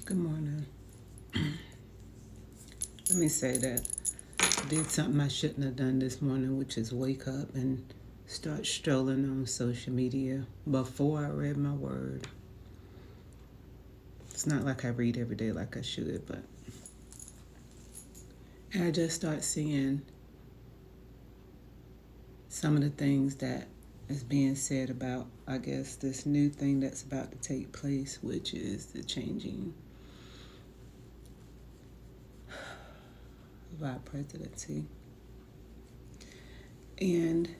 Good morning. Let me say that I did something I shouldn't have done this morning, which is wake up and start strolling on social media before I read my word. It's not like I read every day like I should, but I just start seeing some of the things that is being said about, I guess, this new thing that's about to take place, which is the changing of our presidency. And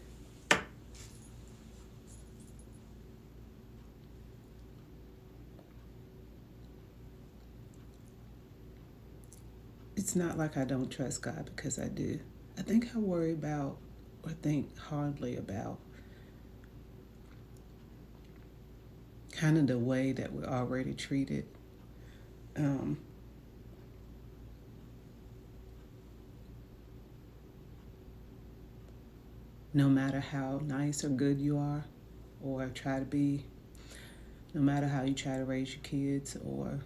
it's not like I don't trust God, because I do. I think I worry about, or think hardly about, kind of the way that we're already treated. Um, no matter how nice or good you are, or try to be, no matter how you try to raise your kids, or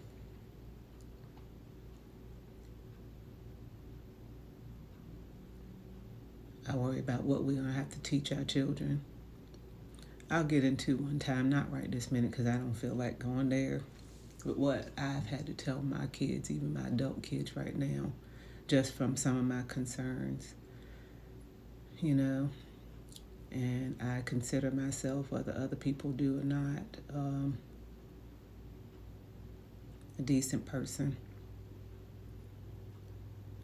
I worry about what we're going to have to teach our children. I'll get into one time, not right this minute because I don't feel like going there, but what I've had to tell my kids, even my adult kids right now, just from some of my concerns, you know. And I consider myself, whether other people do or not, a decent person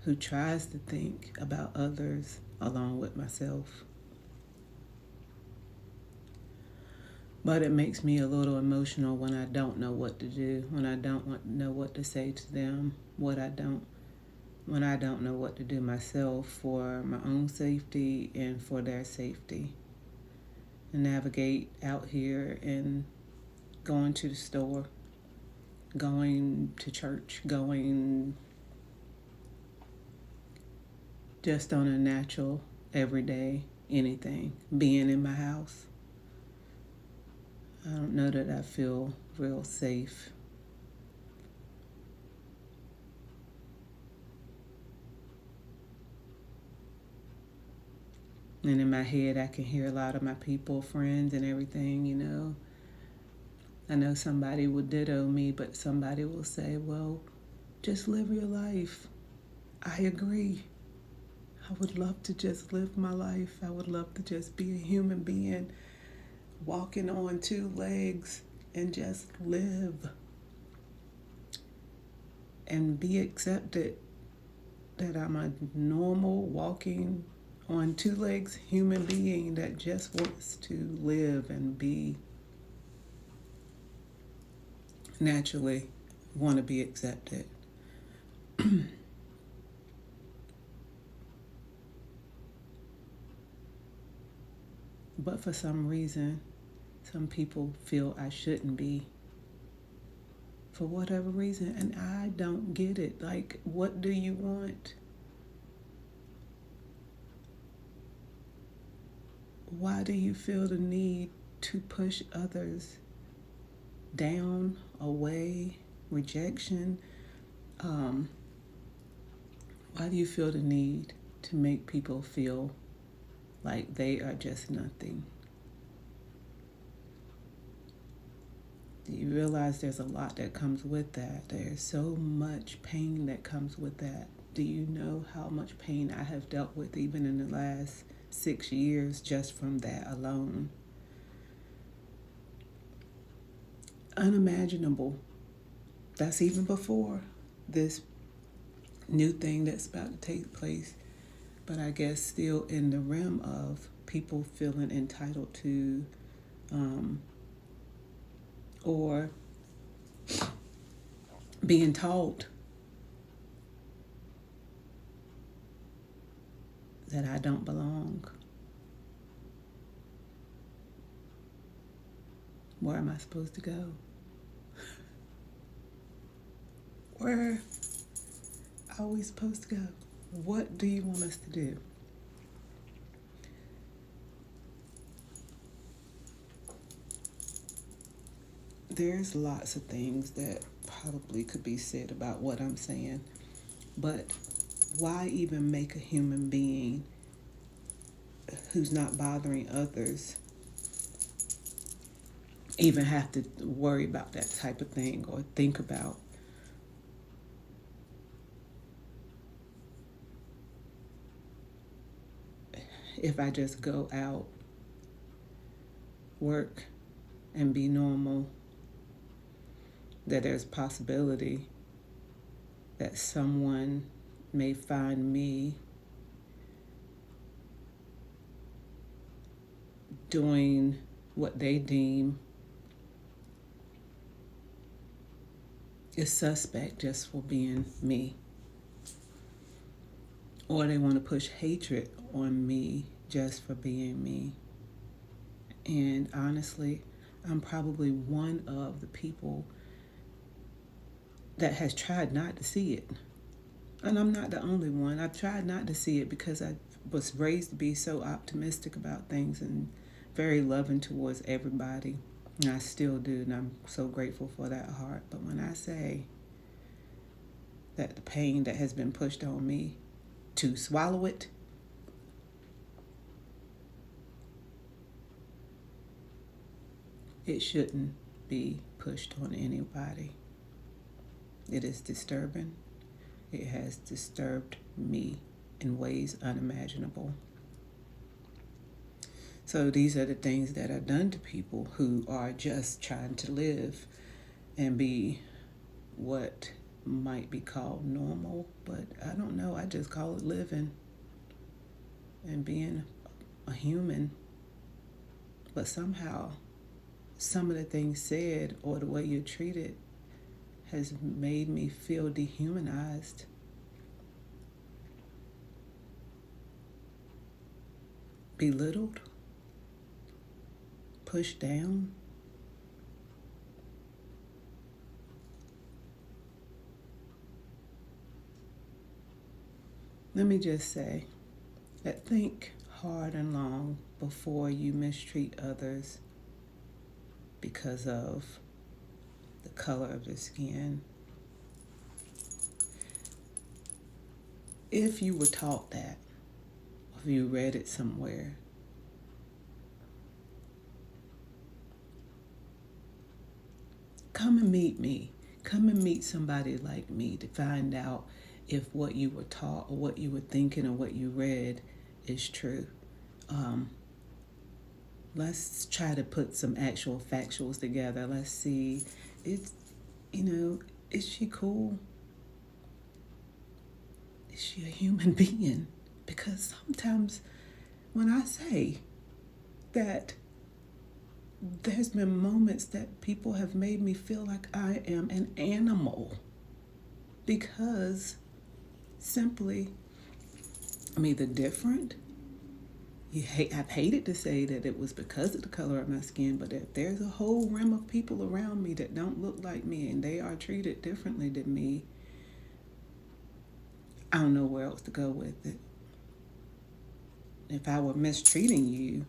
who tries to think about others along with myself. But it makes me a little emotional when I don't know what to do, when I don't know what to say to them, when I don't know what to do myself for my own safety and for their safety. And navigate out here and going to the store, going to church, going just on a natural, everyday, anything, being in my house. I don't know that I feel real safe. And in my head, I can hear a lot of my people, friends, and everything, you know. I know somebody will ditto me, but somebody will say, well, just live your life. I agree. I would love to just live my life. I would love to just be a human being walking on two legs and just live and be accepted that I'm a normal walking on two legs human being that just wants to live and be naturally want to be accepted. But for some reason, some people feel I shouldn't be, for whatever reason, and I don't get it. Like, what do you want? Why do you feel the need to push others down, away, rejection? Why do you feel the need to make people feel like they are just nothing? Do you realize there's a lot that comes with that? There's so much pain that comes with that. Do you know how much pain I have dealt with even in the last 6 years just from that alone? Unimaginable. That's even before this new thing that's about to take place. But I guess still in the realm of people feeling entitled to, or being told that I don't belong. Where am I supposed to go? Where are we supposed to go? What do you want us to do? there's lots of things that probably could be said about what I'm saying, but why even make a human being who's not bothering others even have to worry about that type of thing or think about? If I just go out, work, and be normal, that there's a possibility that someone may find me doing what they deem is suspect just for being me. Or they want to push hatred on me just for being me. And honestly, I'm probably one of the people that has tried not to see it. And I'm not the only one. I've tried not to see it because I was raised to be so optimistic about things and very loving towards everybody. And I still do, and I'm so grateful for that heart. But when I say that the pain that has been pushed on me, to swallow it, it shouldn't be pushed on anybody. It is disturbing. It has disturbed me in ways unimaginable. So these are the things that are done to people who are just trying to live and be what might be called normal, but I don't know. I just call it living and being a human. But somehow, some of the things said or the way you're treated has made me feel dehumanized. Belittled, pushed down. Let me just say that think hard and long before you mistreat others because of the color of their skin. If you were taught that, or if you read it somewhere, come and meet me. Come and meet somebody like me to find out if what you were taught or what you were thinking or what you read is true. Let's try to put some actual factuals together. Let's see, it's, is she cool? Is she a human being? Because sometimes when I say that there's been moments that people have made me feel like I am an animal because simply I'm either different. I've hated to say that it was because of the color of my skin, but if there's a whole realm of people around me that don't look like me and they are treated differently than me, I don't know where else to go with it. If I were mistreating you,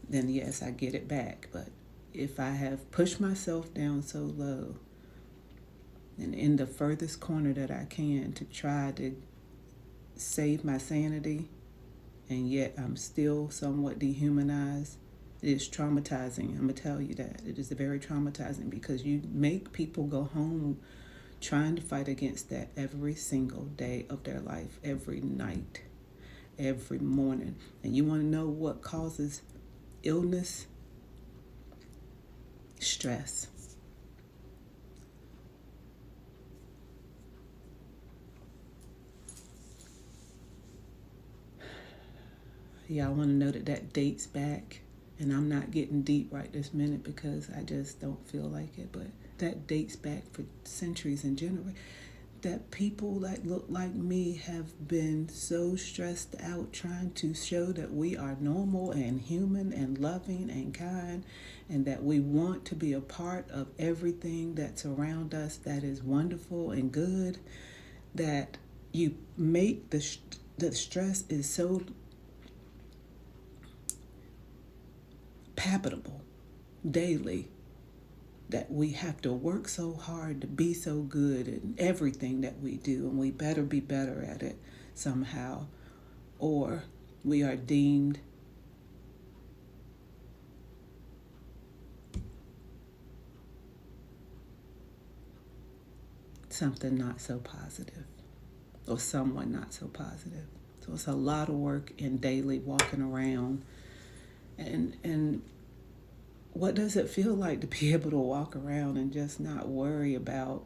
then yes, I get it back. But if I have pushed myself down so low and in the furthest corner that I can to try to save my sanity, and yet I'm still somewhat dehumanized, it is traumatizing. I'm going to tell you that. It is very traumatizing because you make people go home trying to fight against that every single day of their life, every night, every morning. And you want to know what causes illness? Stress. Y'all want to know that dates back, and I'm not getting deep right this minute because I just don't feel like it, but that dates back for centuries and generations. That people that look like me have been so stressed out trying to show that we are normal and human and loving and kind, and that we want to be a part of everything that's around us that is wonderful and good, that you make the stress is so palpable daily that we have to work so hard to be so good in everything that we do, and we better be better at it somehow, or we are deemed something not so positive, or someone not so positive. So it's a lot of work in daily walking around. And what does it feel like to be able to walk around and just not worry about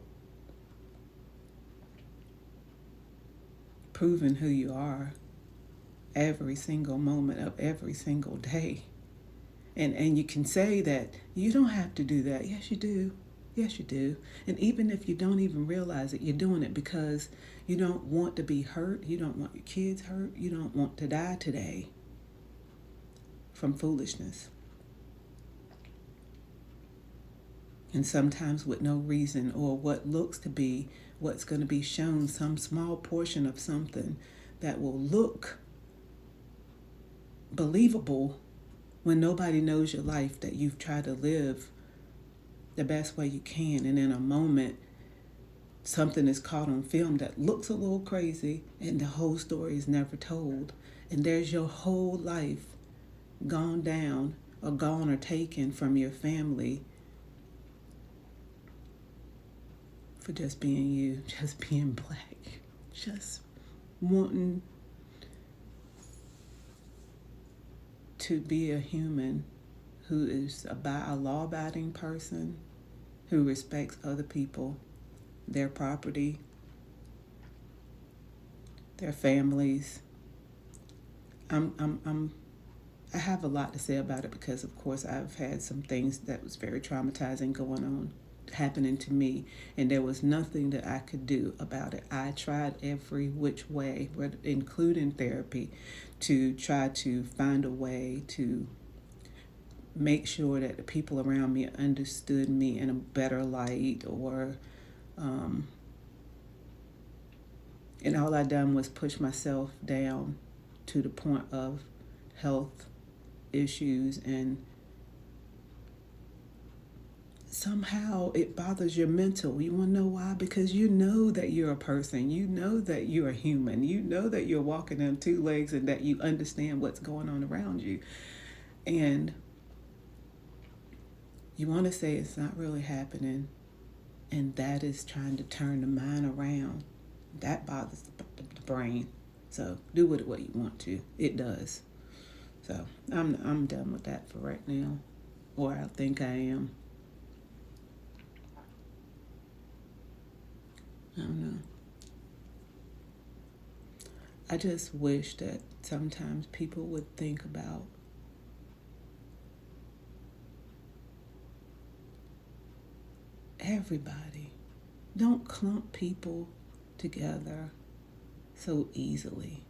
proving who you are every single moment of every single day? And you can say that you don't have to do that. Yes, you do. Yes, you do. And even if you don't even realize it, you're doing it because you don't want to be hurt. You don't want your kids hurt. You don't want to die today from foolishness. And sometimes with no reason, or what looks to be what's going to be shown, some small portion of something that will look believable when nobody knows your life, that you've tried to live the best way you can, and in a moment something is caught on film that looks a little crazy, and the whole story is never told, and there's your whole life gone down or gone or taken from your family for just being you, just being black, just wanting to be a human who is a law-abiding person, who respects other people, their property, their families. I have a lot to say about it because, of course, I've had some things that was very traumatizing going on, happening to me, and there was nothing that I could do about it. I tried every which way, including therapy, to try to find a way to make sure that the people around me understood me in a better light, or and all I done was push myself down to the point of health issues, and somehow it bothers your mental. You want to know why? Because you know that you're a person. You know that you're a human. You know that you're walking on two legs, and that you understand what's going on around you. And you want to say it's not really happening, and that is trying to turn the mind around. That bothers the brain. So do with it what you want to. It does. So I'm done with that for right now, or I think I am. I don't know. I just wish that sometimes people would think about everybody. Don't clump people together so easily.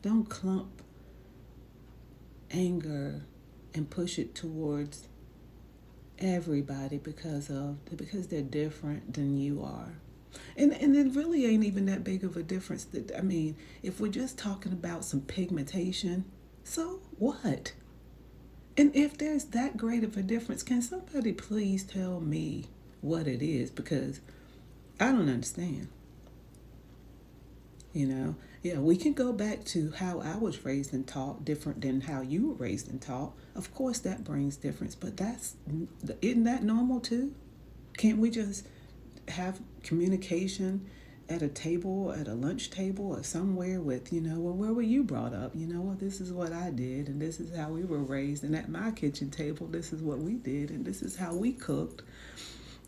Don't clump anger and push it towards everybody because they're different than you are. And it really ain't even that big of a difference. I mean, if we're just talking about some pigmentation, so what? And if there's that great of a difference, can somebody please tell me what it is? Because I don't understand. Yeah, we can go back to how I was raised and taught, different than how you were raised and taught. Of course, that brings difference, but isn't that normal too? Can't we just have communication at a table, at a lunch table, or somewhere with, well, where were you brought up? Well, this is what I did, and this is how we were raised, and at my kitchen table, this is what we did, and this is how we cooked.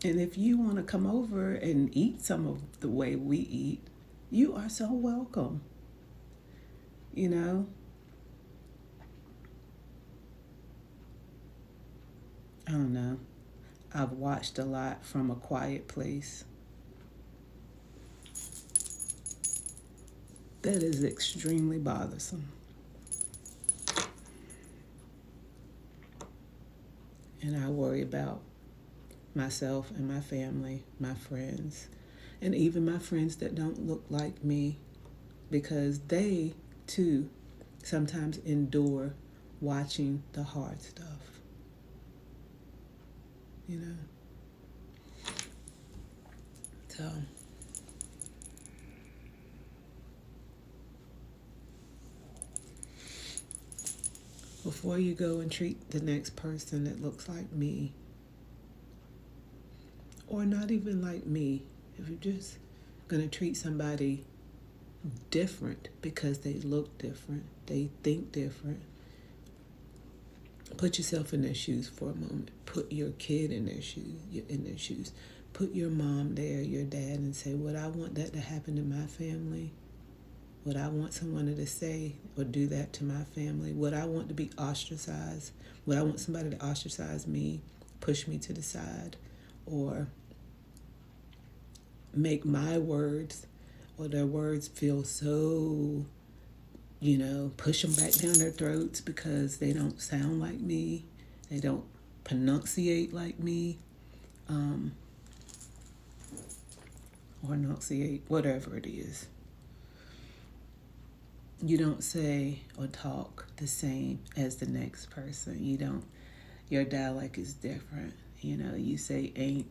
And if you want to come over and eat some of the way we eat, you are so welcome. I don't know. I've watched a lot from A Quiet Place. That is extremely bothersome. And I worry about myself and my family, my friends, and even my friends that don't look like me, because they, too, sometimes endure watching the hard stuff. you know. So before you go and treat the next person that looks like me, or not even like me, if you're just going to treat somebody different because they look different, they think different, put yourself in their shoes for a moment. Put your kid in their shoes. Put your mom there, your dad, and say, would I want that to happen to my family? Would I want someone to say or do that to my family? Would I want to be ostracized? Would I want somebody to ostracize me, push me to the side, or make my words or their words feel so, push them back down their throats because they don't sound like me, they don't pronunciate like me, or enunciate, whatever it is. You don't say or talk the same as the next person. Your dialect is different. You say ain't,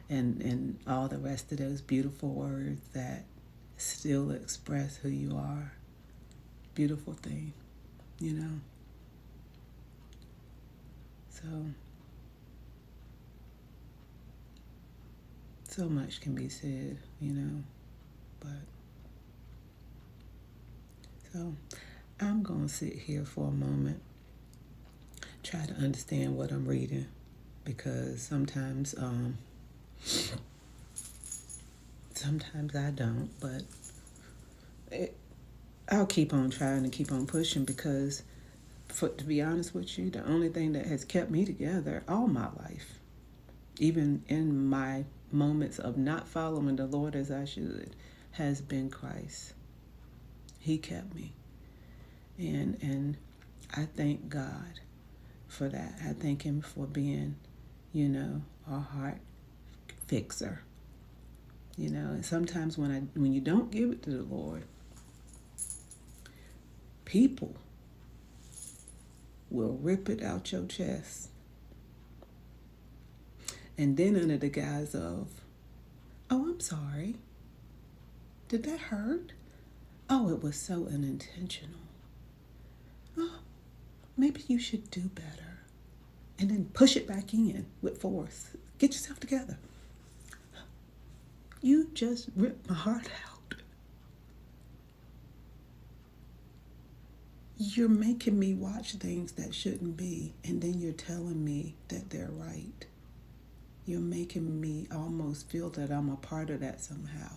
and all the rest of those beautiful words that still express who you are. Beautiful thing, So much can be said, but so I'm going to sit here for a moment, try to understand what I'm reading, because sometimes I don't, but I'll keep on trying and keep on pushing, because to be honest with you, the only thing that has kept me together all my life, even in my moments of not following the Lord as I should, has been Christ. He kept me. And I thank God for that. I thank him for being, a heart fixer. And sometimes when you don't give it to the Lord, people will rip it out your chest. And then under the guise of, oh, I'm sorry. Did that hurt? Oh, it was so unintentional. Oh, maybe you should do better. And then push it back in with force. Get yourself together. You just ripped my heart out. You're making me watch things that shouldn't be, and then you're telling me that they're right. You're making me almost feel that I'm a part of that somehow.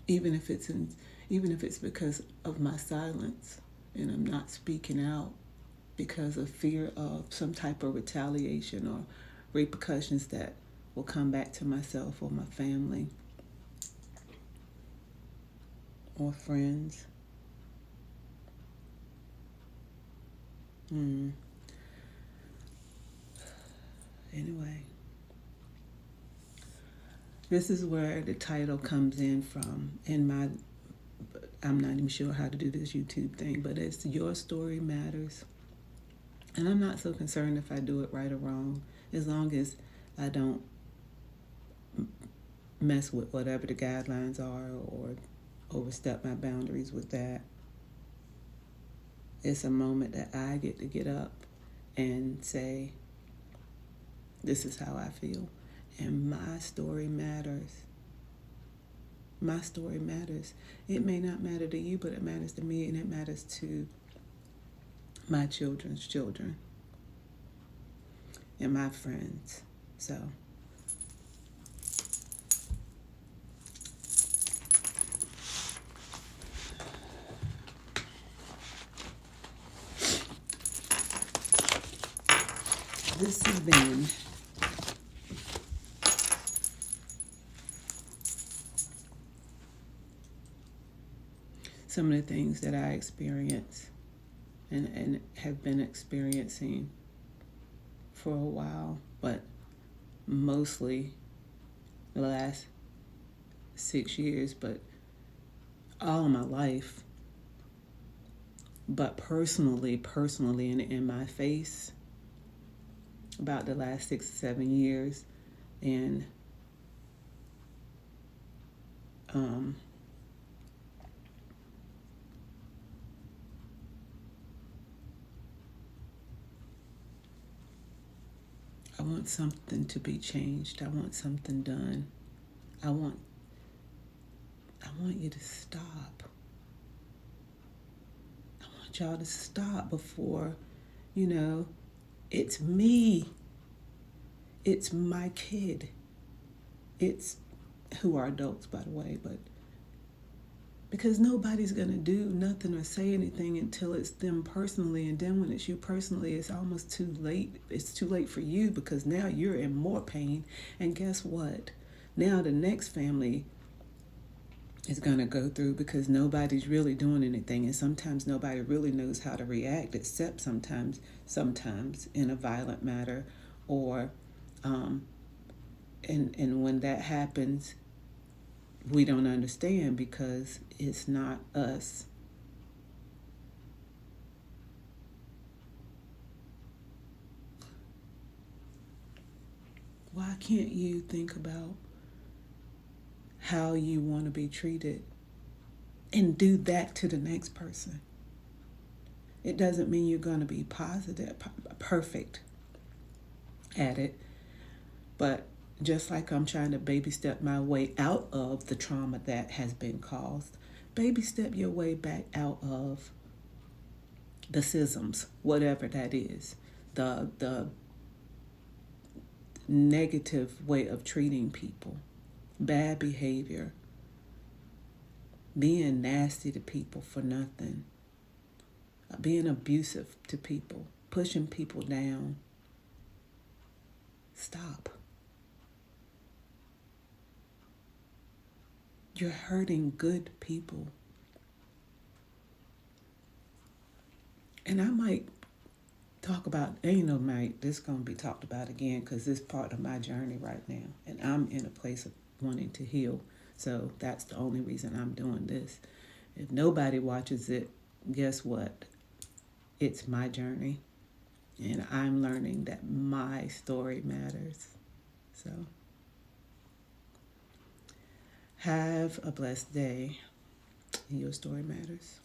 Even if it's because of my silence and I'm not speaking out because of fear of some type of retaliation or repercussions that will come back to myself or my family or friends. Anyway, this is where the title comes in from. I'm not even sure how to do this YouTube thing, but it's Your Story Matters. And I'm not so concerned if I do it right or wrong, as long as I don't mess with whatever the guidelines are or overstep my boundaries with that. It's a moment that I get to get up and say, this is how I feel. And my story matters. My story matters. It may not matter to you, but it matters to me, and it matters to my children's children and my friends. So this has been some of the things that I experience and have been experiencing for a while, but mostly the last 6 years, but all of my life, But personally, in my face, about the last 6 or 7 years, and um, I want something to be changed. I want something done. I want I want you to stop. I want y'all to stop before, you know, it's me. It's my kid. It's who are adults, by the way, but because nobody's going to do nothing or say anything until it's them personally. And then when it's you personally, it's almost too late. It's too late for you because now you're in more pain. And guess what? Now the next family is going to go through because nobody's really doing anything. And sometimes nobody really knows how to react, except sometimes in a violent matter, or and when that happens, we don't understand because it's not us. Why can't you think about how you want to be treated and do that to the next person? It doesn't mean you're going to be positive, perfect at it, but just like I'm trying to baby step my way out of the trauma that has been caused, baby step your way back out of the schisms, whatever that is, the negative way of treating people, bad behavior, being nasty to people for nothing, being abusive to people, pushing people down. Stop. You're hurting good people. And I might talk about, this is going to be talked about again because this is part of my journey right now. And I'm in a place of wanting to heal. So that's the only reason I'm doing this. If nobody watches it, guess what? It's my journey. And I'm learning that my story matters. So have a blessed day. And your story matters.